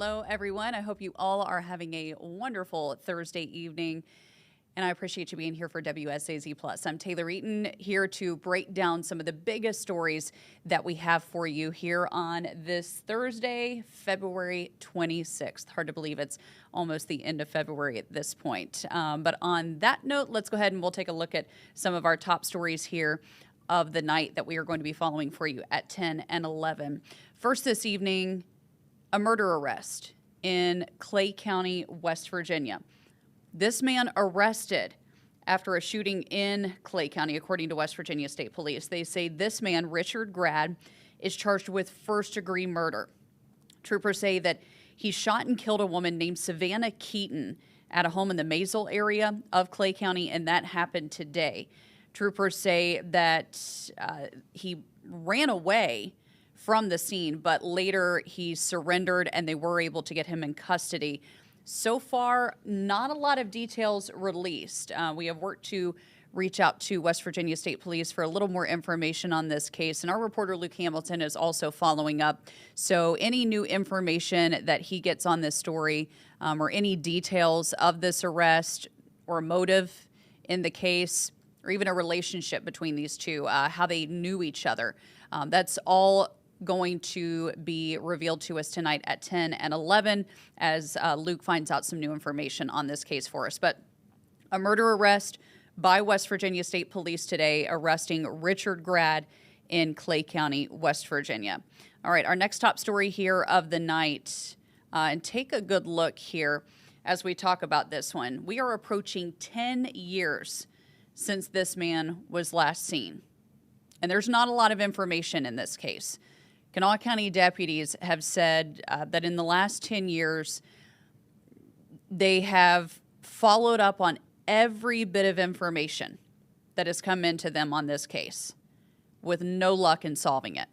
Hello, everyone. I hope you all are having a wonderful Thursday evening, and I appreciate you being here for WSAZ Plus. I'm Taylor Eaton, here to break down some of the biggest stories that we have for you here on this Thursday, February 26th. Hard to believe it's almost the end of February at this point. But on that note, let's go ahead and we'll take a look at some of our top stories here of the night that we are going to be following for you at 10 and 11. First this evening, a murder arrest in Clay County, West Virginia. This man arrested after a shooting in Clay County, according to West Virginia State Police. They say this man, Richard Grad, is charged with first-degree murder. Troopers say that he shot and killed a woman named Savannah Keaton at a home in the measles area of Clay County, and that happened today. Troopers say that he ran away from the scene, but later he surrendered and they were able to get him in custody. So far, not a lot of details released. We have worked to reach out to West Virginia State Police for a little more information on this case, and our reporter Luke Hamilton is also following up. So any new information that he gets on this story or any details of this arrest or motive in the case, or even a relationship between these two, how they knew each other, that's all going to be revealed to us tonight at 10 and 11 as Luke finds out some new information on this case for us. But a murder arrest by West Virginia State Police today, arresting Richard Grad in Clay County, West Virginia. All right, our next top story here of the night, and take a good look here as we talk about this one. We are approaching 10 years since this man was last seen. And there's not a lot of information in this case. Kanawha County deputies have said that in the last 10 years, they have followed up on every bit of information that has come into them on this case with no luck in solving it.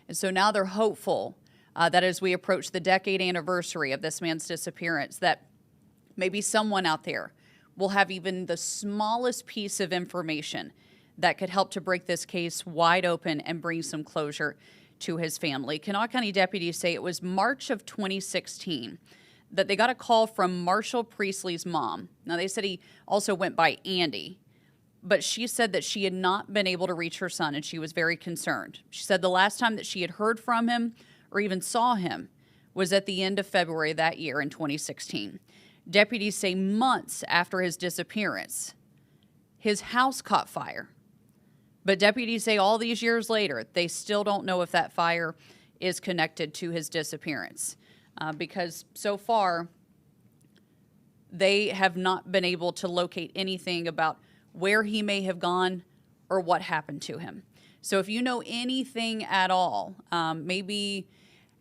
And so now they're hopeful that as we approach the decade anniversary of this man's disappearance, that maybe someone out there will have even the smallest piece of information that could help to break this case wide open and bring some closure to his family. Kanawha County deputies say it was March of 2016 that they got a call from Marshall Priestley's mom. Now, they said he also went by Andy, but she said that she had not been able to reach her son, and she was very concerned. She said the last time that she had heard from him or even saw him was at the end of February that year in 2016. Deputies say months after his disappearance, his house caught fire. But deputies say all these years later, they still don't know if that fire is connected to his disappearance because so far they have not been able to locate anything about where he may have gone or what happened to him. So if you know anything at all, maybe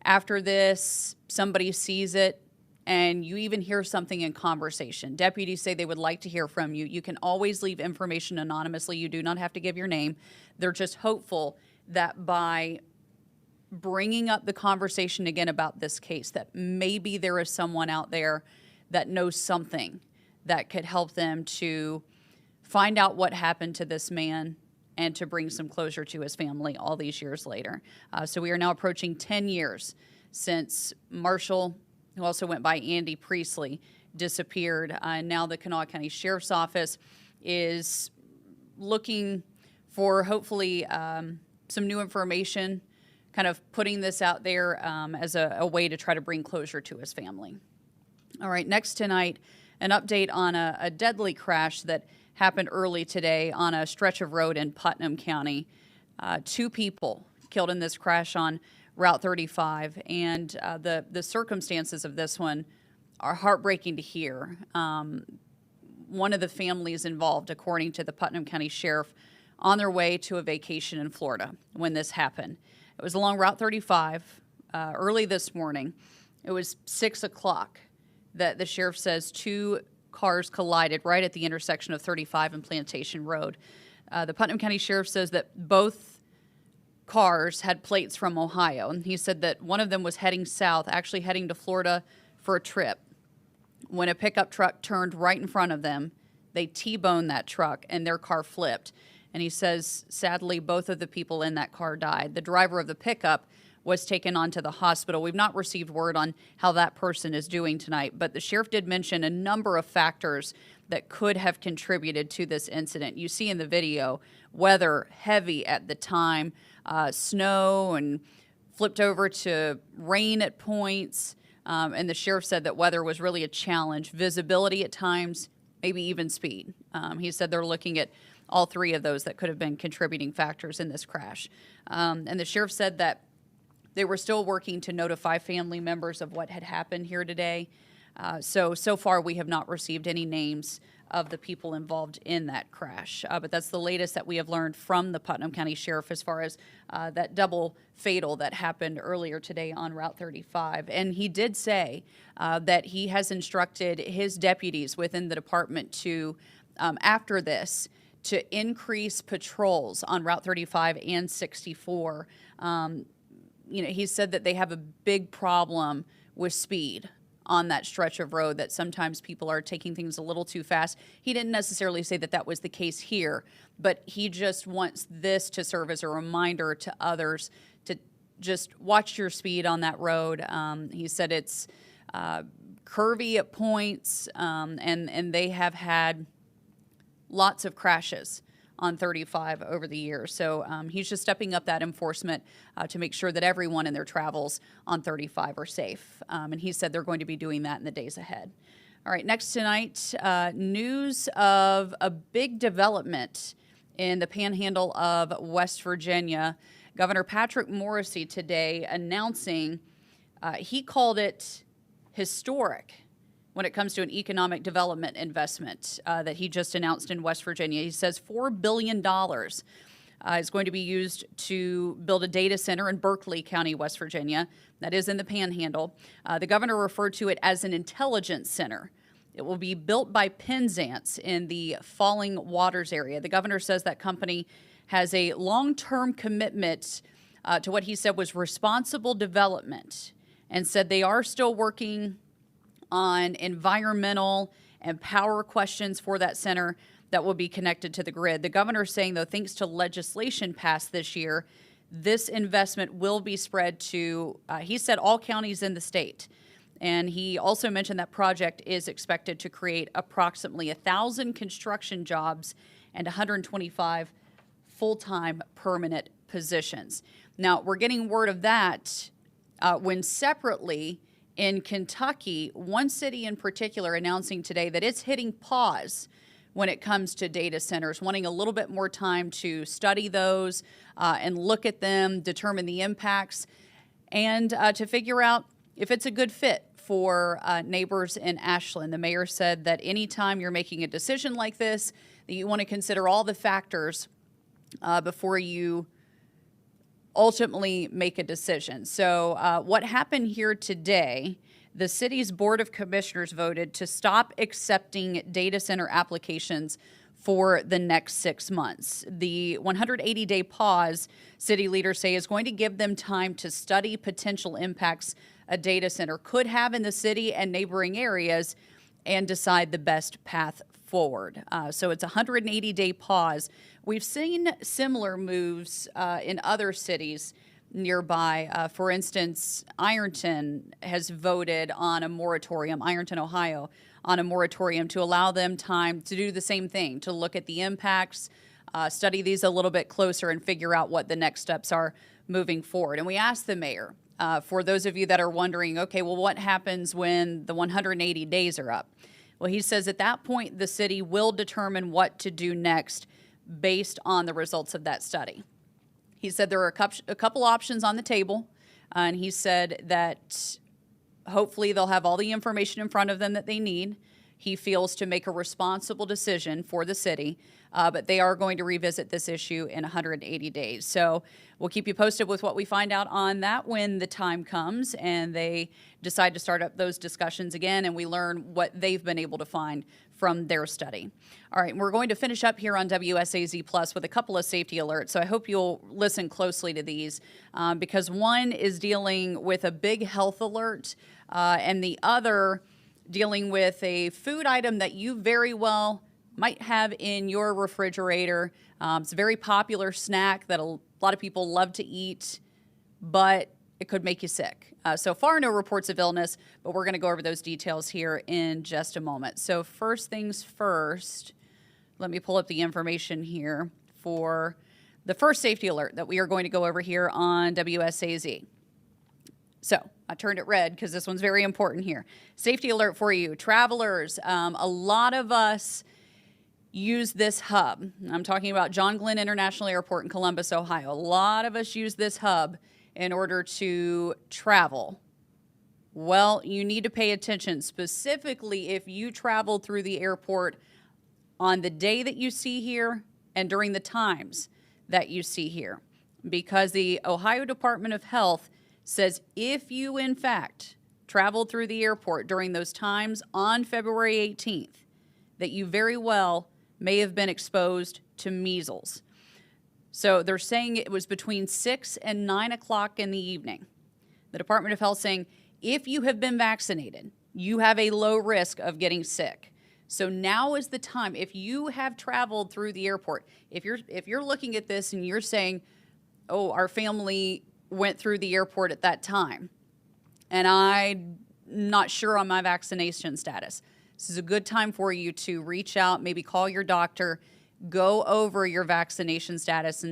after this somebody sees it and you even hear something in conversation, deputies say they would like to hear from you. You can always leave information anonymously. You do not have to give your name. They're just hopeful that by bringing up the conversation again about this case, that maybe there is someone out there that knows something that could help them to find out what happened to this man and to bring some closure to his family all these years later. So we are now approaching 10 years since Marshall, who also went by Andy Priestley, disappeared. Now the Kanawha County Sheriff's Office is looking for hopefully some new information, kind of putting this out there as a way to try to bring closure to his family. All right, next tonight, an update on a deadly crash that happened early today on a stretch of road in Putnam County. 2 people killed in this crash on Route 35, and the circumstances of this one are heartbreaking to hear. One of the families involved, according to the Putnam County Sheriff, on their way to a vacation in Florida when this happened. It was along Route 35 early this morning. It was 6 o'clock that the sheriff says 2 cars collided right at the intersection of 35 and Plantation Road. The Putnam County Sheriff says that both cars had plates from Ohio, and he said that one of them was heading south, actually heading to Florida for a trip. When a pickup truck turned right in front of them, they T-boned that truck and their car flipped. And he says, sadly, both of the people in that car died. The driver of the pickup was taken onto the hospital. We've not received word on how that person is doing tonight, but the sheriff did mention a number of factors that could have contributed to this incident. You see in the video, weather heavy at the time, snow, and flipped over to rain at points. And the sheriff said that weather was really a challenge, visibility at times, maybe even speed. He said they're looking at all three of those that could have been contributing factors in this crash. And the sheriff said that they were still working to notify family members of what had happened here today. So far we have not received any names of the people involved in that crash. But that's the latest that we have learned from the Putnam County Sheriff as far as that double fatal that happened earlier today on Route 35. And he did say that he has instructed his deputies within the department to, after this, to increase patrols on Route 35 and 64. He said that they have a big problem with speed on that stretch of road, that sometimes people are taking things a little too fast. He didn't necessarily say that that was the case here, but he just wants this to serve as a reminder to others to just watch your speed on that road. He said it's curvy at points, and they have had lots of crashes on 35 over the years. So he's just stepping up that enforcement to make sure that everyone in their travels on 35 are safe. And he said they're going to be doing that in the days ahead. All right, next tonight, news of a big development in the panhandle of West Virginia. Governor Patrick Morrisey today announcing he called it historic when it comes to an economic development investment that he just announced in West Virginia. He says $4 billion is going to be used to build a data center in Berkeley County, West Virginia. That is in the Panhandle. The governor referred to it as an intelligence center. It will be built by Penzance in the Falling Waters area. The governor says that company has a long-term commitment to what he said was responsible development, and said they are still working on environmental and power questions for that center that will be connected to the grid. The governor is saying, though, thanks to legislation passed this year, this investment will be spread to, he said, all counties in the state. And he also mentioned that project is expected to create approximately 1,000 construction jobs and 125 full-time permanent positions. Now, we're getting word of that when separately, in Kentucky, one city in particular announcing today that it's hitting pause when it comes to data centers, wanting a little bit more time to study those and look at them, determine the impacts, and to figure out if it's a good fit for neighbors in Ashland. The mayor said that anytime you're making a decision like this, that you want to consider all the factors before you ultimately make a decision. So what happened here today, the city's Board of Commissioners voted to stop accepting data center applications for the next 6 months. The 180-day pause, city leaders say, is going to give them time to study potential impacts a data center could have in the city and neighboring areas and decide the best path forward. So it's a 180-day pause. We've seen similar moves in other cities nearby. For instance, Ironton has voted on a moratorium, Ironton, Ohio, on a moratorium to allow them time to do the same thing, to look at the impacts, study these a little bit closer, and figure out what the next steps are moving forward. And we asked the mayor, for those of you that are wondering, okay, well, what happens when the 180 days are up? Well, he says at that point, the city will determine what to do next based on the results of that study. He said there are a couple options on the table, and he said that hopefully they'll have all the information in front of them that they need, he feels, to make a responsible decision for the city, but they are going to revisit this issue in 180 days. So we'll keep you posted with what we find out on that when the time comes and they decide to start up those discussions again and we learn what they've been able to find from their study. All right, we're going to finish up here on WSAZ Plus with a couple of safety alerts, so I hope you'll listen closely to these because one is dealing with a big health alert and the other dealing with a food item that you very well might have in your refrigerator. It's a very popular snack that a lot of people love to eat, but it could make you sick. So far, no reports of illness, but we're going to go over those details here in just a moment. So first things first, let me pull up the information here for the first safety alert that we are going to go over here on WSAZ. So I turned it red because this one's very important here. Safety alert for you, travelers. A lot of us use this hub. I'm talking about John Glenn International Airport in Columbus, Ohio. A lot of us use this hub in order to travel. Well, you need to pay attention, specifically if you travel through the airport on the day that you see here and during the times that you see here, because the Ohio Department of Health says if you, in fact, traveled through the airport during those times on February 18th, that you very well may have been exposed to measles. So they're saying it was between 6 and 9 o'clock in the evening. The Department of Health saying if you have been vaccinated, you have a low risk of getting sick. So now is the time. If you have traveled through the airport, if you're looking at this and you're saying, oh, our family went through the airport at that time, and I'm not sure on my vaccination status, this is a good time for you to reach out, maybe call your doctor, go over your vaccination status,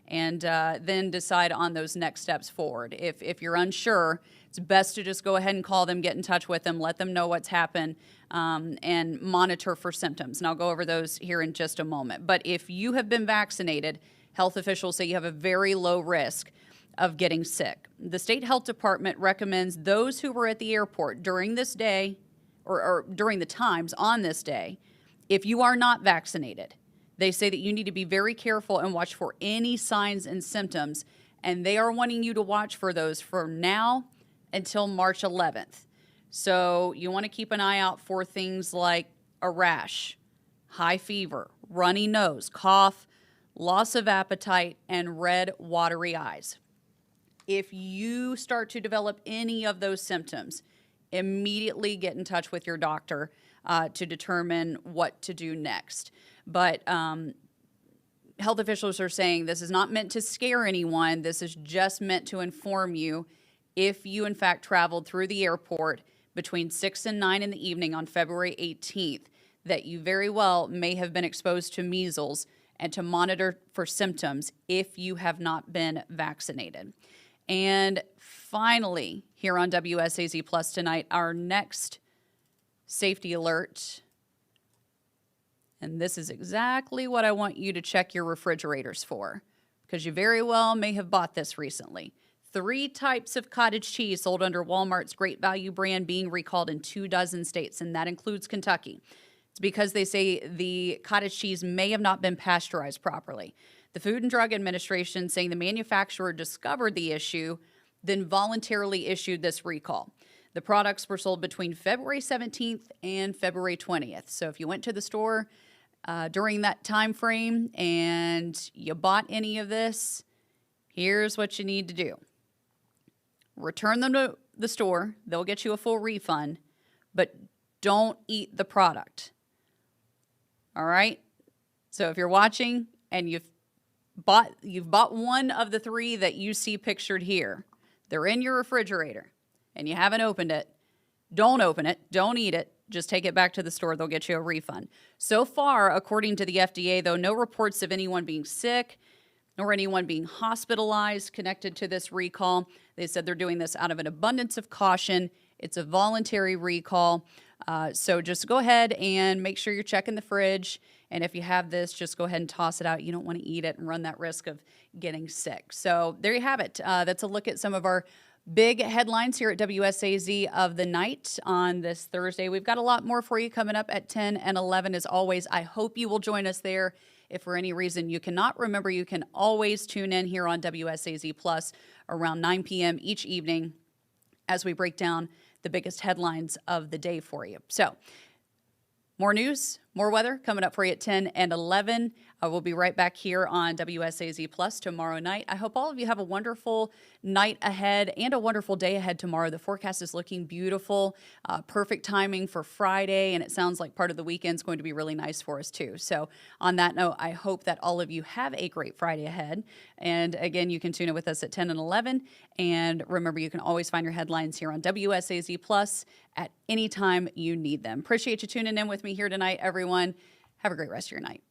and then decide on those next steps forward. If you're unsure, it's best to just go ahead and call them, get in touch with them, let them know what's happened, and monitor for symptoms. And I'll go over those here in just a moment. But if you have been vaccinated, health officials say you have a very low risk of getting sick. The state health department recommends those who were at the airport during this day or during the times on this day, if you are not vaccinated, they say that you need to be very careful and watch for any signs and symptoms, and they are wanting you to watch for those from now until March 11th. So you want to keep an eye out for things like a rash, high fever, runny nose, cough, loss of appetite, and red, watery eyes. If you start to develop any of those symptoms, immediately get in touch with your doctor to determine what to do next. But health officials are saying this is not meant to scare anyone. This is just meant to inform you if you, in fact, traveled through the airport between 6 and 9 in the evening on February 18th, that you very well may have been exposed to measles, and to monitor for symptoms if you have not been vaccinated. And finally, here on WSAZ Plus tonight, our next safety alert. And this is exactly what I want you to check your refrigerators for, because you very well may have bought this recently. 3 types of cottage cheese sold under Walmart's Great Value brand being recalled in 24 states, and that includes Kentucky. It's because they say the cottage cheese may have not been pasteurized properly. The Food and Drug Administration saying the manufacturer discovered the issue, then voluntarily issued this recall. The products were sold between February 17th and February 20th. So if you went to the store during that time frame and you bought any of this, here's what you need to do. Return them to the store. They'll get you a full refund, but don't eat the product. All right? So if you're watching and you've bought one of the 3 that you see pictured here, they're in your refrigerator, and you haven't opened it, don't open it, don't eat it, just take it back to the store, they'll get you a refund. So far, according to the FDA, though, no reports of anyone being sick nor anyone being hospitalized connected to this recall. They said they're doing this out of an abundance of caution. It's a voluntary recall. So just go ahead and make sure you're checking the fridge. And if you have this, just go ahead and toss it out. You don't want to eat it and run that risk of getting sick. So there you have it. That's a look at some of our big headlines here at WSAZ of the night on this Thursday. We've got a lot more for you coming up at 10 and 11 as always. I hope you will join us there. If for any reason you cannot, remember you can always tune in here on WSAZ Plus around 9 p.m. each evening as we break down the biggest headlines of the day for you. So more news, More weather coming up for you at 10 and 11. We'll be right back here on WSAZ Plus tomorrow night. I hope all of you have a wonderful night ahead and a wonderful day ahead tomorrow. The forecast is looking beautiful, perfect timing for Friday, and it sounds like part of the weekend's going to be really nice for us too. So on that note, I hope that all of you have a great Friday ahead. And again, you can tune in with us at 10 and 11. And remember, you can always find your headlines here on WSAZ Plus at any time you need them. Appreciate you tuning in with me here tonight, everyone. Have a great rest of your night.